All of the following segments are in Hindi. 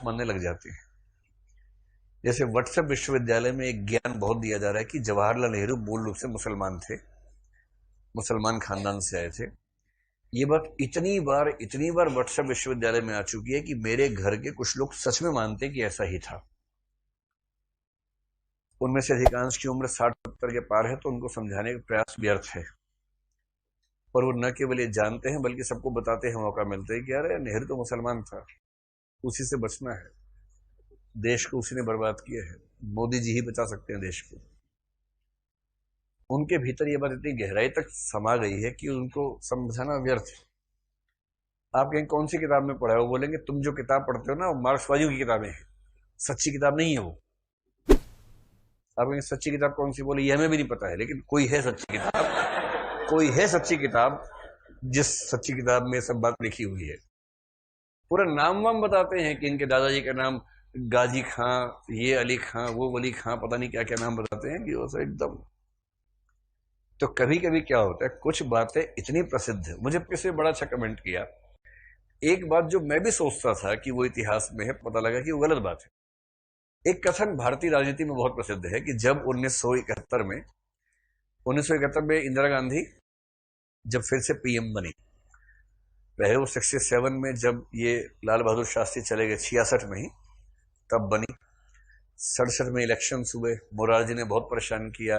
मानने लग जाते हैं। जैसे व्हाट्सएप विश्वविद्यालय में एक ज्ञान बहुत दिया जा रहा है कि जवाहरलाल नेहरू मूल रूप से मुसलमान थे, मुसलमान खानदान से आए थे। ये बात इतनी बार व्हाट्सएप विश्वविद्यालय में आ चुकी है कि मेरे घर के कुछ लोग सच में मानते हैं कि ऐसा ही था। उनमें से अधिकांश की उम्र 60-70 के पार है, तो उनको समझाने का प्रयास व्यर्थ है। और वो न केवल ये जानते हैं बल्कि सबको बताते हैं, मौका मिलता है कि अरे नेहरू तो मुसलमान था, उसी से बचना है, देश को उसी ने बर्बाद किया है, मोदी जी ही बचा सकते हैं देश को। उनके भीतर ये बात इतनी गहराई तक समा गई है कि उनको समझाना व्यर्थ है। आप कहें कौन सी किताब में पढ़ा है, वो बोलेंगे तुम जो किताब पढ़ते हो ना वो मार्क्सवादियों की किताबें हैं, सच्ची किताब नहीं है वो। आप कहेंगे सच्ची किताब कौन सी, बोले ये हमें भी नहीं पता है, लेकिन कोई है सच्ची किताब, कोई है सच्ची किताब जिस सच्ची किताब में सब बात लिखी हुई है। पूरा नाम वाम बताते हैं कि इनके दादाजी का नाम गाजी खां, ये अली खां, वो वली खां, पता नहीं क्या क्या नाम बताते हैं कि वो सब एकदम। तो कभी कभी क्या होता है, कुछ बातें इतनी प्रसिद्ध है। मुझे किसी ने बड़ा अच्छा कमेंट किया, एक बात जो मैं भी सोचता था कि वो इतिहास में है, पता लगा कि वो गलत बात है। एक कथन भारतीय राजनीति में बहुत प्रसिद्ध है कि जब 1971 में इंदिरा गांधी जब फिर से पीएम बनी, पहले वो 67 में जब ये लाल बहादुर शास्त्री चले गए, 66 में ही तब बनी। 67 में इलेक्शंस हुए, मोरारजी ने बहुत परेशान किया,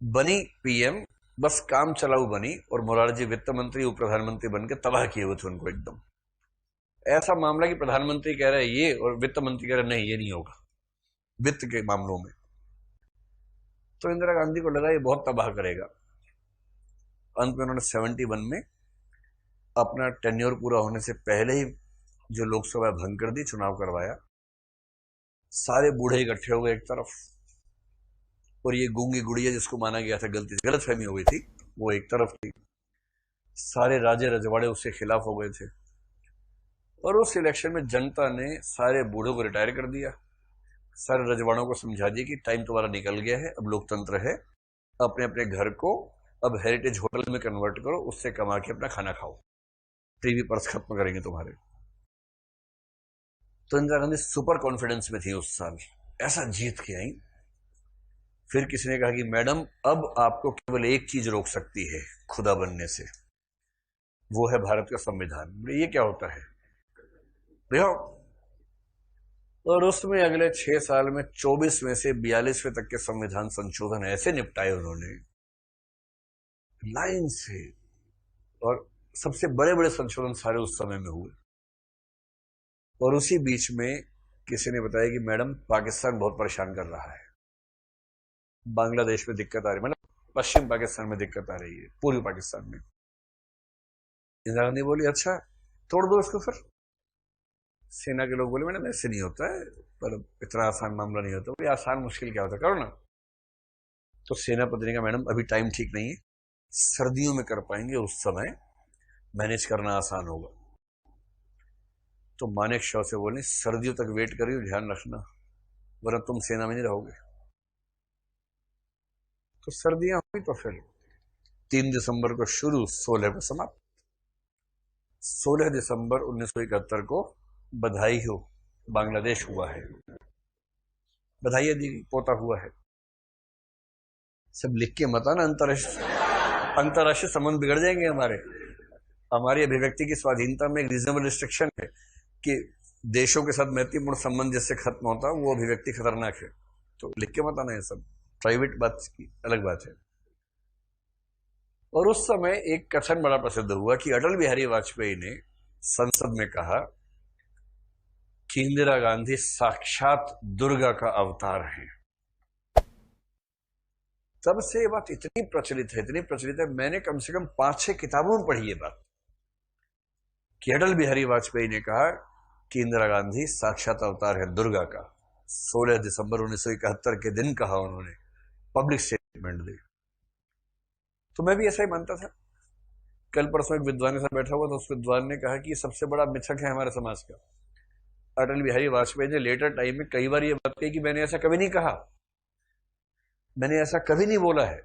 बनी पीएम, बस काम चलाऊ बनी, और मोरारजी वित्त मंत्री उप प्रधानमंत्री बन के तबाह किए हुए थे उनको एकदम। ऐसा मामला कि प्रधानमंत्री कह रहे हैं ये और वित्त मंत्री कह रहे नहीं ये नहीं होगा वित्त के मामलों में। तो इंदिरा गांधी को लगा ये बहुत तबाह करेगा। अंत में उन्होंने 71 में अपना टेन्योर पूरा होने से पहले ही जो लोकसभा भंग कर दी, चुनाव करवाया। सारे बूढ़े इकट्ठे हो गए एक तरफ, और ये गूंगी गुड़िया जिसको माना गया था, गलती से गलतफहमी हो गई थी, वो एक तरफ थी। सारे राजे रजवाड़े उसके खिलाफ हो गए थे, और उस इलेक्शन में जनता ने सारे बूढ़ों को रिटायर कर दिया। सारे रजवाड़ों को समझा दिया कि टाइम तुम्हारा निकल गया है, अब लोकतंत्र है, अपने अपने घर को अब हेरिटेज होटल में कन्वर्ट करो, उससे कमा के अपना खाना खाओ, टीवी पर्स खत्म करेंगे तुम्हारे। तो इंदिरा गांधी सुपर कॉन्फिडेंस में थी उस साल, ऐसा जीत के आई। फिर किसी ने कहा कि मैडम अब आपको केवल एक चीज रोक सकती है खुदा बनने से, वो है भारत का संविधान। ये क्या होता है देखो। और उसमें अगले 6 साल में 24 में से 42वें तक के संविधान संशोधन ऐसे निपटाए उन्होंने लाइन से, और सबसे बड़े बड़े संशोधन सारे उस समय में हुए। और उसी बीच में किसी ने बताया कि मैडम पाकिस्तान बहुत परेशान कर रहा है, बांग्लादेश में दिक्कत आ रही है, मतलब पश्चिम पाकिस्तान में दिक्कत आ रही है, पूर्वी पाकिस्तान में। इंदिरा गांधी बोली अच्छा तोड़ दो इसको। फिर सेना के लोग बोले मैडम ऐसे नहीं होता है, पर इतना आसान मामला नहीं होता। बोले आसान मुश्किल क्या होता है, करो ना। तो सेनापति ने कहा मैडम अभी टाइम ठीक नहीं है, सर्दियों में कर पाएंगे, उस समय मैनेज करना आसान होगा। तो मानेक शॉ से बोले सर्दियों तक वेट करियो, ध्यान रखना, वरना तुम सेना में नहीं रहोगे। तो सर्दियां हुई, तो फिर 3 दिसंबर को शुरू, 16 को समाप्त। 16 दिसंबर 1971 को बधाई हो, बांग्लादेश हुआ है, बधाई दी, पोता हुआ है। सब लिख के मत आना, अंतरराष्ट्रीय संबंध बिगड़ जाएंगे हमारी अभिव्यक्ति की स्वाधीनता में एक रीजनेबल रिस्ट्रिक्शन है कि देशों के साथ मैत्रीपूर्ण संबंध जिससे खत्म होता है वो अभिव्यक्ति खतरनाक है। तो लिख के मत आना, ये सब प्राइवेट बात की अलग बात है। और उस समय एक कथन बड़ा प्रसिद्ध हुआ कि अटल बिहारी वाजपेयी ने संसद में कहा कि इंदिरा गांधी साक्षात दुर्गा का अवतार है। तब से ये बात इतनी प्रचलित है, मैंने कम से कम 5-6 किताबों में पढ़ी ये बात कि अटल बिहारी वाजपेयी ने कहा कि इंदिरा गांधी साक्षात अवतार है दुर्गा का। 16 दिसंबर 1971 के दिन कहा उन्होंने, पब्लिक स्टेटमेंट दी। तो मैं भी ऐसा ही मानता था। कल परसों एक विद्वान के साथ बैठा हुआ, तो उस विद्वान ने कहा कि ये सबसे बड़ा मिथक है हमारे समाज का। अटल बिहारी वाजपेयी ने लेटर टाइम में कई बार ये बात कही कि मैंने ऐसा कभी नहीं कहा, मैंने ऐसा कभी नहीं बोला है।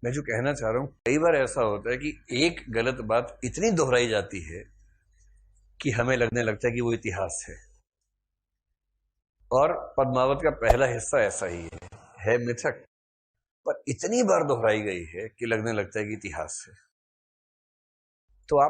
मैं जो कहना चाह रहा हूं, कई बार ऐसा होता है कि एक गलत बात इतनी दोहराई जाती है कि हमें लगने लगता है कि वो इतिहास है। और पद्मावत का पहला हिस्सा ऐसा ही है मिथक, पर इतनी बार दोहराई गई है कि लगने लगता है कि इतिहास है।